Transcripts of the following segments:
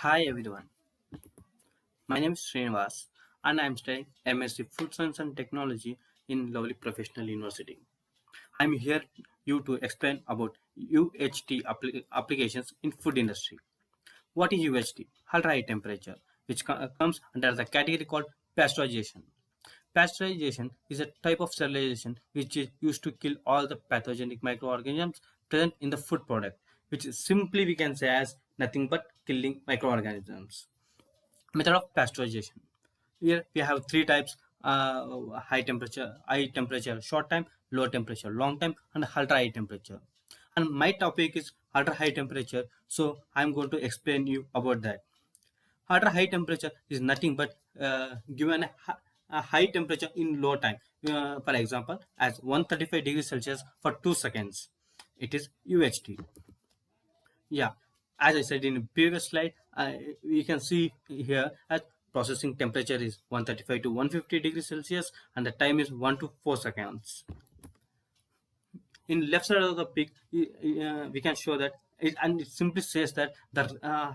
Hi everyone, my name is Srinivas and I am studying MSc Food Science and Technology in Lovely Professional University. I am here you to explain about UHT applications in food industry. What is UHT? Ultra high temperature, which comes under the category called pasteurization. Pasteurization is a type of sterilization which is used to kill all the pathogenic microorganisms present in the food product, which is simply we can say as nothing but killing microorganisms. Method of pasteurization. Here we have three types: high temperature, short time, low temperature, long time, and ultra high temperature. And my topic is ultra high temperature, so I'm going to explain you about that. Ultra high temperature is nothing but given a high temperature in low time. For example, as 135 degrees Celsius for 2 seconds. It is UHT. Yeah, as I said in the previous slide, we can see here as processing temperature is 135 to 150 degrees Celsius and the time is 1 to 4 seconds. In left side of the peak, we can show that and it simply says that the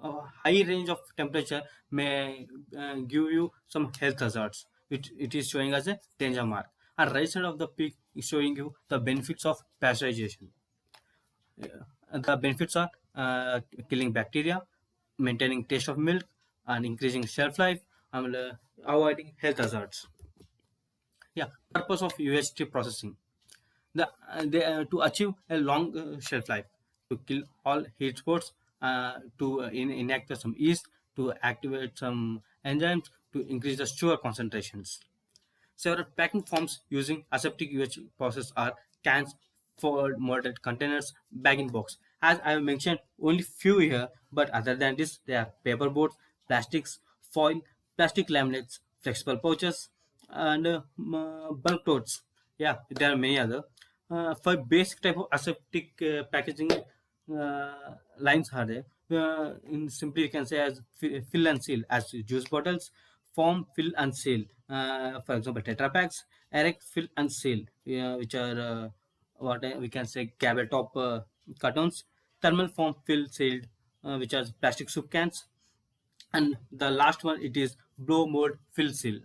high range of temperature may give you some health hazards, which it is showing as a danger mark. And right side of the peak is showing you the benefits of pasteurization. The benefits are killing bacteria, maintaining taste of milk, and increasing shelf life, and avoiding health hazards. Yeah, purpose of UHT processing. To achieve a long shelf life, to kill all heat spots, to inactivate some yeast, to activate some enzymes, to increase the sugar concentrations. Several packing forms using aseptic UH process are cans, forward molded containers, bag box. As I have mentioned, only few here, but other than this, there are paper boards, plastics, foil, plastic laminates, flexible pouches, and bulk totes. Yeah, there are many other. For basic type of aseptic packaging lines are there. In simply you can say as fill and seal as juice bottles, form, fill and seal. For example, Tetra packs, erect, fill and seal, which are we can say gabby top cartons, thermal form, fill, sealed, which are plastic soup cans, and the last one it is blow mold, fill, seal.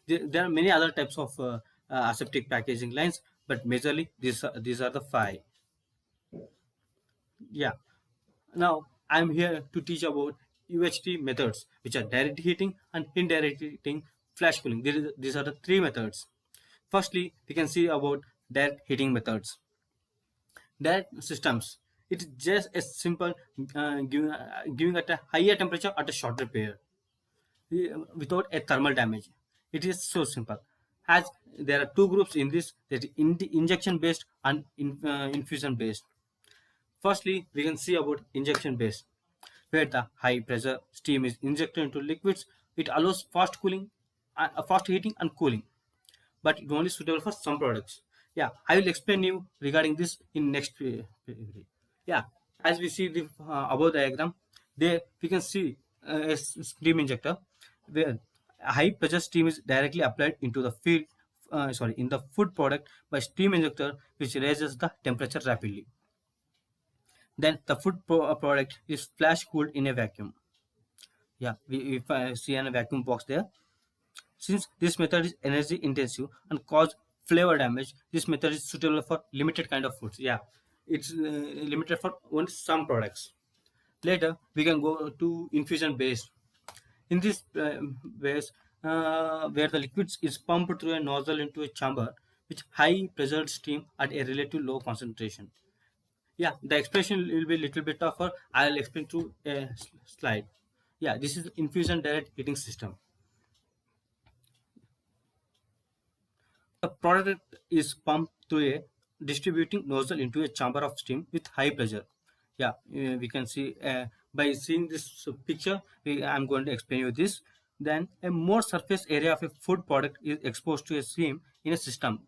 There are many other types of aseptic packaging lines, but majorly these are the five. Yeah. Now I'm here to teach about UHT methods, which are direct heating and indirect heating, flash cooling. These are the three methods. Firstly, we can see about direct heating methods. Direct systems. It's just a simple giving at a higher temperature at a shorter period without a thermal damage. It is so simple. As there are two groups in this, that is injection based and infusion based. Firstly, we can see about injection based, where the high pressure steam is injected into liquids. It allows fast cooling, fast heating and cooling, but it only suitable for some products. Yeah, I will explain you regarding this in next video. Yeah, as we see the above diagram, there we can see steam injector where a high pressure steam is directly applied into the field. In the food product by steam injector, which raises the temperature rapidly. Then the food product is flash cooled in a vacuum. Yeah, if I see a vacuum box there. Since this method is energy intensive and cause flavor damage, this method is suitable for limited kind of foods. Yeah, it's limited for only some products. Later, we can go to infusion based. In this base, where the liquids is pumped through a nozzle into a chamber with high pressure steam at a relative low concentration. Yeah, the expression will be a little bit tougher. I'll explain through a slide. Yeah, this is infusion direct heating system. The product is pumped through a distributing nozzle into a chamber of steam with high pressure. Yeah, we can see by seeing this picture, I'm going to explain you this. Then a more surface area of a food product is exposed to a steam in a system.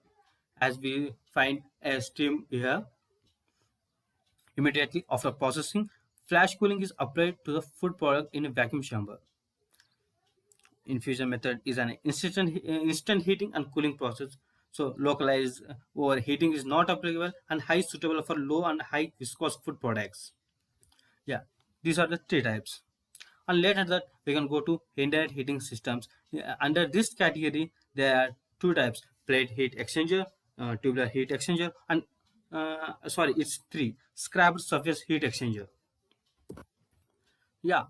As we find a steam here, immediately after processing, flash cooling is applied to the food product in a vacuum chamber. Infusion method is an instant heating and cooling process. So localized overheating is not applicable and high suitable for low and high viscous food products. Yeah, these are the three types. And later that we can go to indirect heating systems. Under this category there are two types: plate heat exchanger, tubular heat exchanger, and sorry, it's three: scrapped surface heat exchanger. Yeah,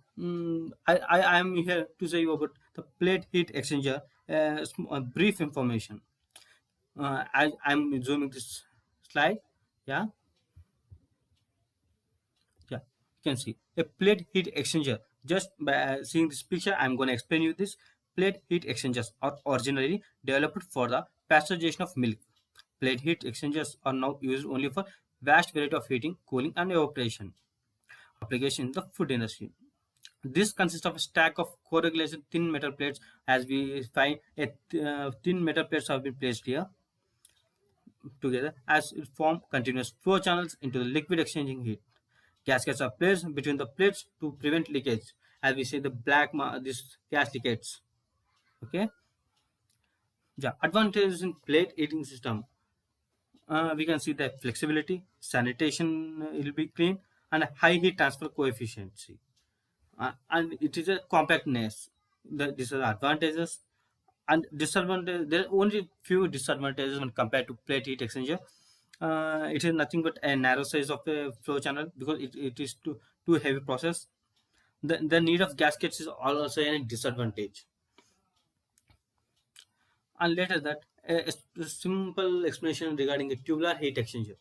I am here to say you about the plate heat exchanger. Brief information. I'm zooming this slide. Yeah, yeah, you can see a plate heat exchanger. Just by seeing this picture, I'm going to explain you this. Plate heat exchangers are originally developed for the pasteurization of milk. Plate heat exchangers are now used only for vast variety of heating, cooling, and evaporation application in the food industry. This consists of a stack of corrugated thin metal plates. As we find, thin metal plates have been placed here together as it form continuous flow channels into the liquid exchanging heat. Gaskets are placed between the plates to prevent leakage. As we see the this gas leakages. Okay. Yeah. Advantages in plate heating system. We can see the flexibility, sanitation will be clean, and a high heat transfer coefficient. And it is a compactness. These are the advantages. And disadvantage, there are only few disadvantages when compared to plate heat exchanger. It is nothing but a narrow size of a flow channel because it is too heavy process. The need of gaskets is also a disadvantage. And later that a simple explanation regarding a tubular heat exchanger.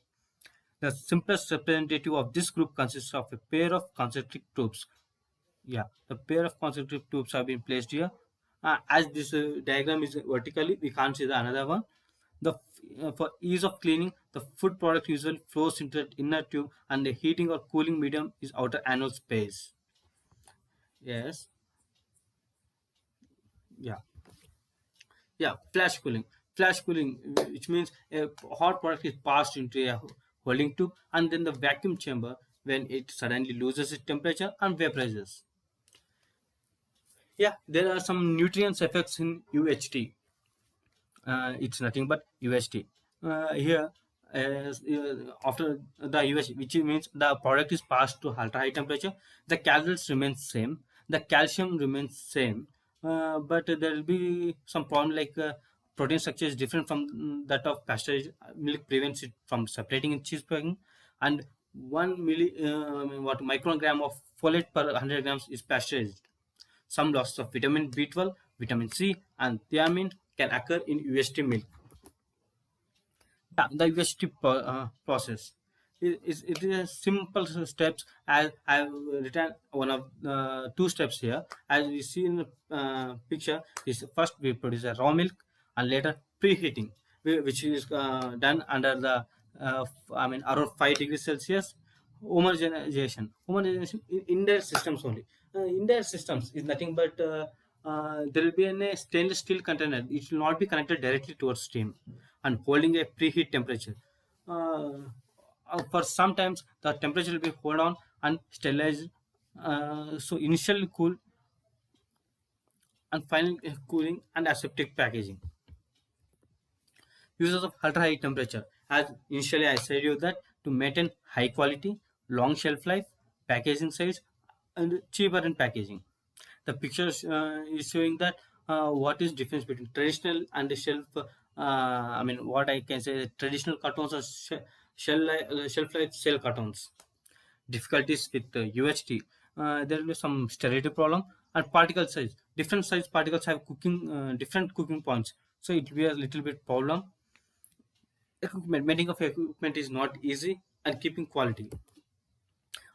The simplest representative of this group consists of a pair of concentric tubes. Yeah, the pair of concentric tubes have been placed here. As this diagram is vertically, we can't see the another one. For ease of cleaning, the food product usually flows into the inner tube, and the heating or cooling medium is outer anode space. Yes, yeah, yeah. Flash cooling, which means a hot product is passed into a holding tube, and then the vacuum chamber when it suddenly loses its temperature and vaporizes. Yeah, there are some nutrients effects in UHT. It's nothing but UHT. Here, after the UHT, which means the product is passed to ultra high temperature, the calories remain same, the calcium remains same, but there will be some problem like protein structure is different from that of pasteurized milk, prevents it from separating in cheese packing, and 1 milli what microgram of folate per 100 grams is pasteurized. Some loss of vitamin B12, vitamin C, and thiamine can occur in UST milk. Yeah, the UST process. It is a simple steps. As I've written one of two steps here. As we see in the picture, is first we produce a raw milk and later preheating, which is done under the around 5 degrees Celsius. Homogenization in their systems only. In their systems is nothing but there will be a stainless steel container. It will not be connected directly towards steam and holding a preheat temperature. Uh, for sometimes the temperature will be hold on and sterilized. So initially cool and final cooling and aseptic packaging. Uses of ultra high temperature. As initially I said you that to maintain high quality, long shelf life, packaging size, and cheaper in packaging. The picture is showing that what is difference between traditional and the shelf. What I can say, traditional cartons are shelf life cell cartons. Difficulties with UHT. There will be some sterility problem and particle size. Different size particles have different cooking points, so it will be a little bit problem. Equipment, maintaining of equipment is not easy, and keeping quality.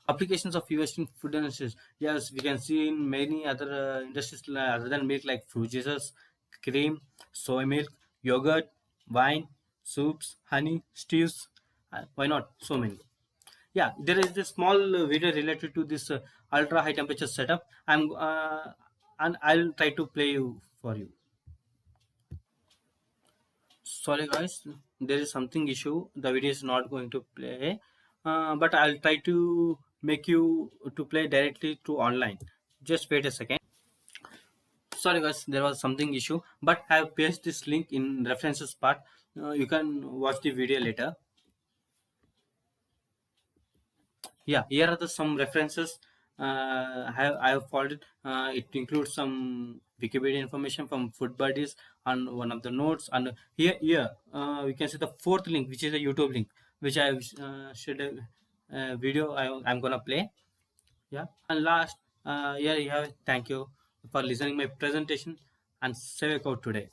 Applications of UHT in food industries. Yes, we can see in many other industries other than milk, like fruit juices, cream, soy milk, yogurt, wine, soups, honey, stews. Why not? So many. Yeah, there is a small video related to this ultra high temperature setup. And I'll try to play you for you. Sorry guys, there is something issue. The video is not going to play, but I'll try to make you to play directly to online. Just wait a second. Sorry guys, there was something issue, but I have pasted this link in references part. You can watch the video later. Yeah, here are the some references. I have followed it. It includes some Wikipedia information from Food Buddies and one of the notes. And here we can see the fourth link, which is a YouTube link, which I shared a video I'm gonna play. Yeah, and last, here you have. Thank you for listening my presentation and save a code today.